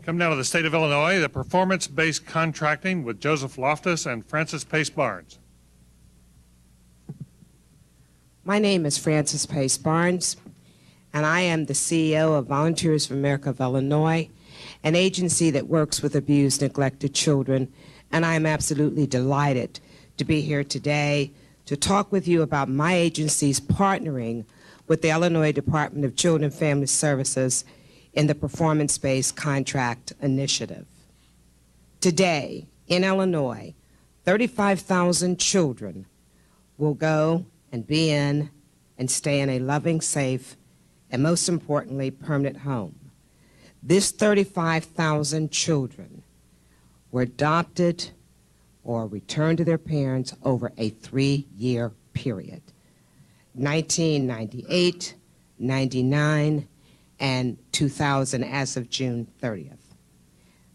Come now to the state of Illinois, the performance-based contracting with Joseph Loftus and Frances Pace Barnes. My name is Frances Pace Barnes, and I am the CEO of Volunteers for America of Illinois, an agency that works with abused, neglected children, and I am absolutely delighted to be here today to talk with you about my agency's partnering with the Illinois Department of Children and Family Services in the Performance-Based Contract Initiative. Today, in Illinois, 35,000 children will go and be in and stay in a loving, safe, and most importantly, permanent home. This 35,000 children were adopted or returned to their parents over a 3-year period. 1998, 99, and 2000 as of June 30th.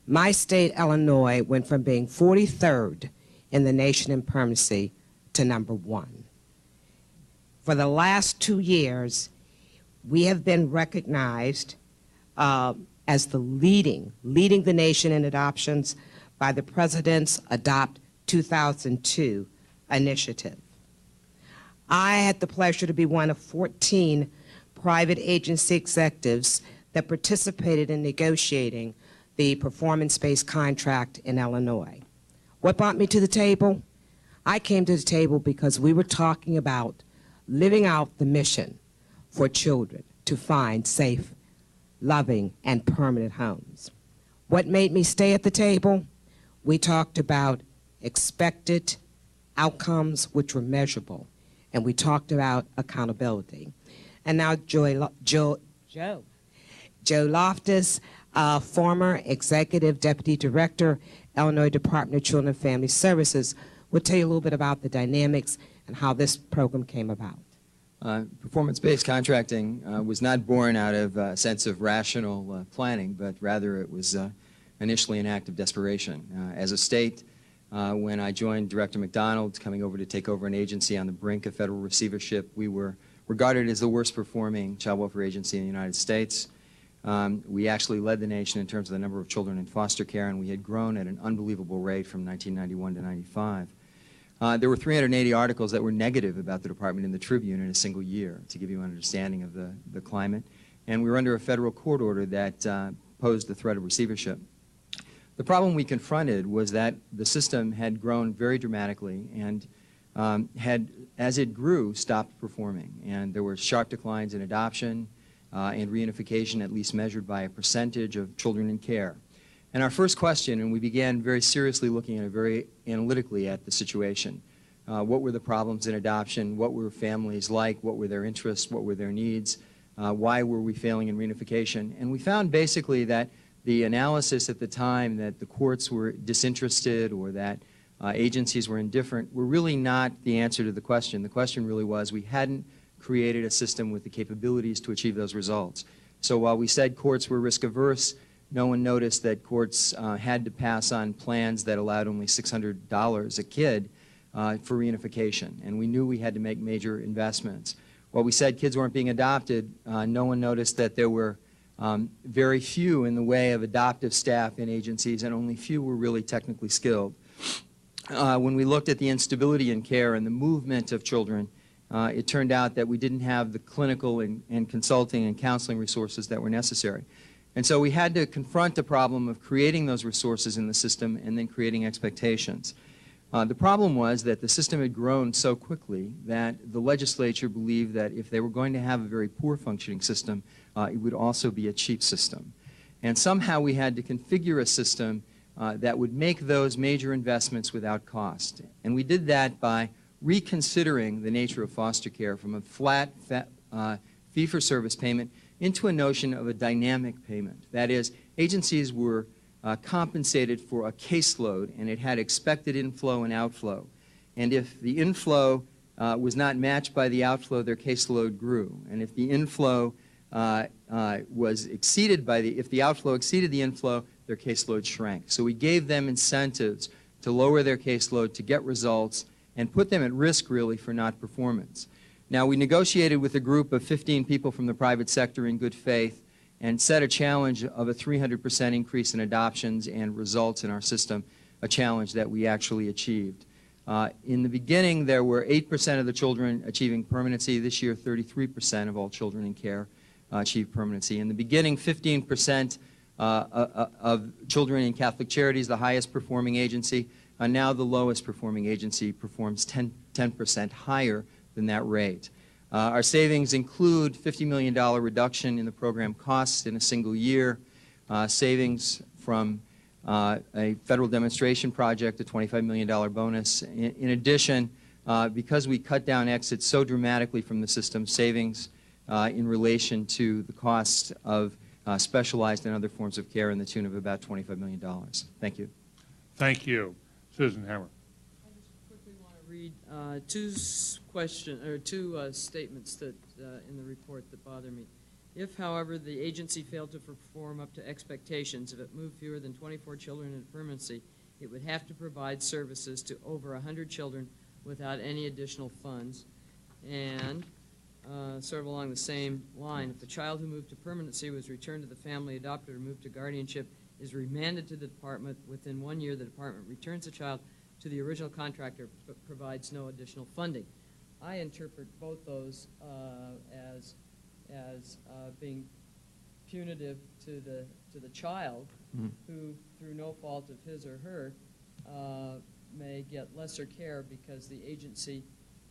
My state, Illinois, went from being 43rd in the nation in permanency to number 1. For the last 2 years, we have been recognized as the leading the nation in adoptions by the President's Adopt 2002 initiative. I had the pleasure to be one of 14 private agency executives that participated in negotiating the performance-based contract in Illinois. What brought me to the table? I came to the table because we were talking about living out the mission for children to find safe, loving, and permanent homes. What made me stay at the table? We talked about expected outcomes which were measurable, and we talked about accountability. And now Joe Loftus, former Executive Deputy Director, Illinois Department of Children and Family Services, will tell you a little bit about the dynamics and how this program came about. Performance-based contracting was not born out of a sense of rational planning, but rather it was initially an act of desperation. As a state, when I joined Director McDonald, coming over to take over an agency on the brink of federal receivership, we were regarded as the worst performing child welfare agency in the United States. We actually led the nation in terms of the number of children in foster care, and we had grown at an unbelievable rate from 1991 to 95. There were 380 articles that were negative about the department in the Tribune in a single year, to give you an understanding of the climate. And we were under a federal court order that posed the threat of receivership. The problem we confronted was that the system had grown very dramatically and had, as it grew, stopped performing. And there were sharp declines in adoption and reunification, at least measured by a percentage of children in care. And our first question, and we began very seriously looking at it very analytically at the situation. What were the problems in adoption? What were families like? What were their interests? What were their needs? Why were we failing in reunification? And we found basically that the analysis at the time that the courts were disinterested or that agencies were indifferent were really not the answer to the question. The question really was we hadn't created a system with the capabilities to achieve those results. So while we said courts were risk averse, no one noticed that courts had to pass on plans that allowed only $600 a kid for reunification, and we knew we had to make major investments. While we said kids weren't being adopted, no one noticed that there were very few in the way of adoptive staff in agencies, and only few were really technically skilled. When we looked at the instability in care and the movement of children, it turned out that we didn't have the clinical and consulting and counseling resources that were necessary. And so we had to confront the problem of creating those resources in the system and then creating expectations. The problem was that the system had grown so quickly that the legislature believed that if they were going to have a very poor functioning system, it would also be a cheap system. And somehow we had to configure a system that would make those major investments without cost. And we did that by reconsidering the nature of foster care from a flat fee-for-service payment into a notion of a dynamic payment. That is, agencies were compensated for a caseload, and it had expected inflow and outflow. And if the inflow was not matched by the outflow, their caseload grew. And if the inflow was exceeded by if the outflow exceeded the inflow, their caseload shrank. So we gave them incentives to lower their caseload, to get results, and put them at risk, really, for not performance. Now, we negotiated with a group of 15 people from the private sector in good faith, and set a challenge of a 300% increase in adoptions and results in our system, a challenge that we actually achieved. In the beginning, there were 8% of the children achieving permanency. This year, 33% of all children in care achieve permanency. In the beginning, 15% of children in Catholic Charities, the highest performing agency, now the lowest performing agency performs 10% higher than that rate. Our savings include $50 million reduction in the program costs in a single year, savings from a federal demonstration project, a $25 million bonus. In addition, because we cut down exits so dramatically from the system, savings in relation to the cost of specialized and other forms of care in the tune of about $25 million. Thank you. Thank you. Susan Hammer. I just quickly want to read two statements that in the report that bother me. If, however, the agency failed to perform up to expectations, if it moved fewer than 24 children into permanency, it would have to provide services to over 100 children without any additional funds. And sort of along the same line, if the child who moved to permanency was returned to the family, adopted, or moved to guardianship, is remanded to the department within 1 year, the department returns the child to the original contractor but provides no additional funding. I interpret both those as being punitive to the child, who, through no fault of his or her, may get lesser care because the agency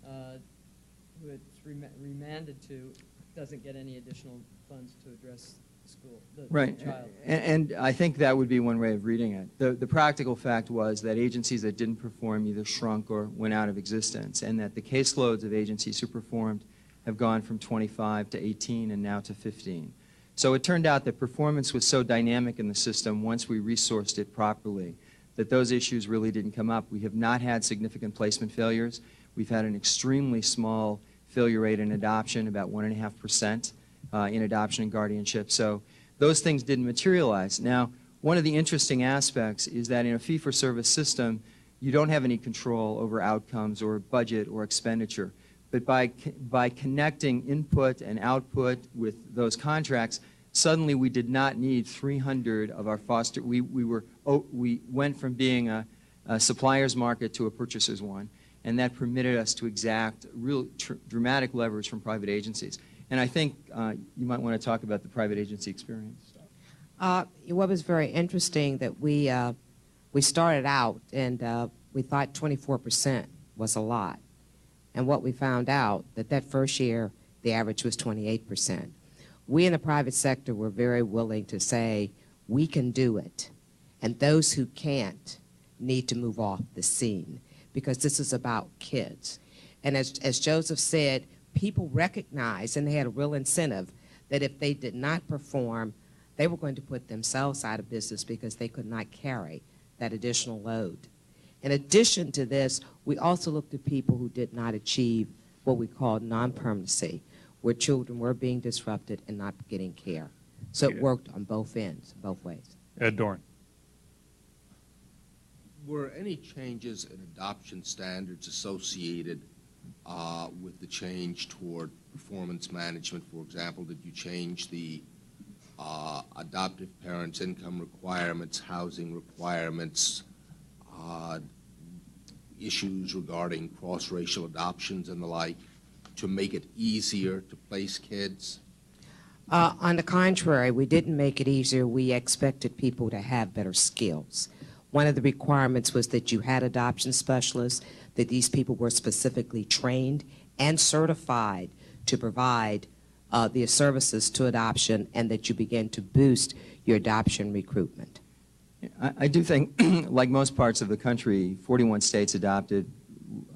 who it's remanded to doesn't get any additional funds to address the school, the child. And I think that would be one way of reading it. The practical fact was that agencies that didn't perform either shrunk or went out of existence, and that the caseloads of agencies who performed have gone from 25 to 18 and now to 15. So it turned out that performance was so dynamic in the system once we resourced it properly that those issues really didn't come up. We have not had significant placement failures. We've had an extremely small failure rate in adoption, about 1.5% in adoption and guardianship. So those things didn't materialize. Now, one of the interesting aspects is that in a fee-for-service system, you don't have any control over outcomes or budget or expenditure. But by connecting input and output with those contracts, suddenly we did not need 300 of our foster. We went from being a supplier's market to a purchaser's one, and that permitted us to exact real dramatic leverage from private agencies. And I think you might want to talk about the private agency experience. What was very interesting that we started out and we thought 24% was a lot. And what we found out that first year, the average was 28%. We in the private sector were very willing to say, we can do it. And those who can't need to move off the scene, because this is about kids. And as Joseph said, people recognized, and they had a real incentive, that if they did not perform, they were going to put themselves out of business because they could not carry that additional load. In addition to this, we also looked at people who did not achieve what we call non-permanency, where children were being disrupted and not getting care. So it worked on both ends, both ways. Ed Doran. Were any changes in adoption standards associated with the change toward performance management? For example, did you change the adoptive parents' income requirements, housing requirements, issues regarding cross-racial adoptions and the like, to make it easier to place kids? On the contrary, we didn't make it easier. We expected people to have better skills. One of the requirements was that you had adoption specialists, that these people were specifically trained and certified to provide the services to adoption, and that you began to boost your adoption recruitment. I do think, like most parts of the country, 41 states adopted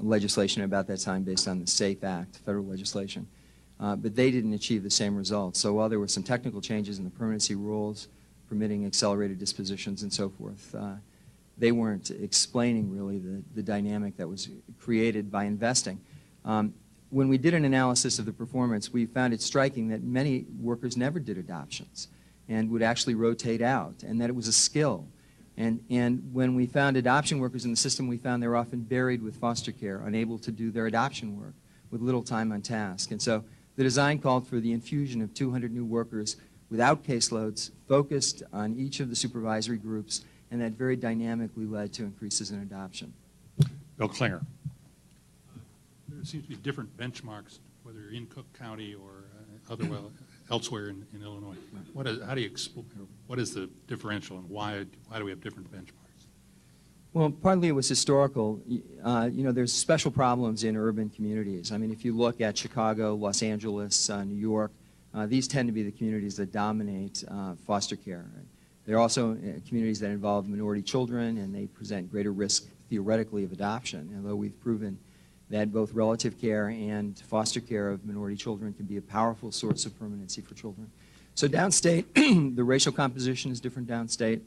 legislation about that time based on the SAFE Act, federal legislation. But they didn't achieve the same results. So while there were some technical changes in the permanency rules, permitting accelerated dispositions and so forth, they weren't explaining really the dynamic that was created by investing. When we did an analysis of the performance, we found it striking that many workers never did adoptions and would actually rotate out, and that it was a skill. And when we found adoption workers in the system, we found they were often buried with foster care, unable to do their adoption work, with little time on task. And so the design called for the infusion of 200 new workers without caseloads, focused on each of the supervisory groups, and that very dynamically led to increases in adoption. Bill Klinger. There seems to be different benchmarks, whether you're in Cook County or elsewhere in Illinois. What is the differential, and why do we have different benchmarks? Well, partly it was historical. There's special problems in urban communities. I mean, if you look at Chicago, Los Angeles, New York, these tend to be the communities that dominate foster care. They're also communities that involve minority children, and they present greater risk, theoretically, of adoption, although we've proven that both relative care and foster care of minority children can be a powerful source of permanency for children. So downstate, the racial composition is different downstate,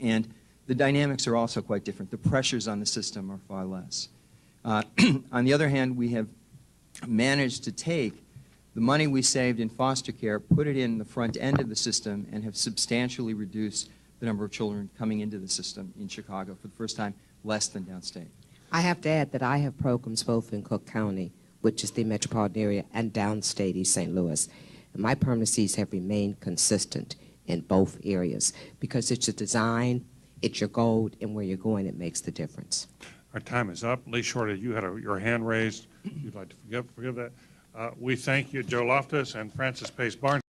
and the dynamics are also quite different. The pressures on the system are far less. On the other hand, we have managed to take the money we saved in foster care, put it in the front end of the system, and have substantially reduced the number of children coming into the system in Chicago for the first time, less than downstate. I have to add that I have programs both in Cook County, which is the metropolitan area, and downstate East St. Louis. And my permanencies have remained consistent in both areas because it's your design, it's your goal, and where you're going, it makes the difference. Our time is up. Lee Shorty, you had your hand raised. You'd like to forgive that. We thank you, Joe Loftus and Francis Pace Barnes.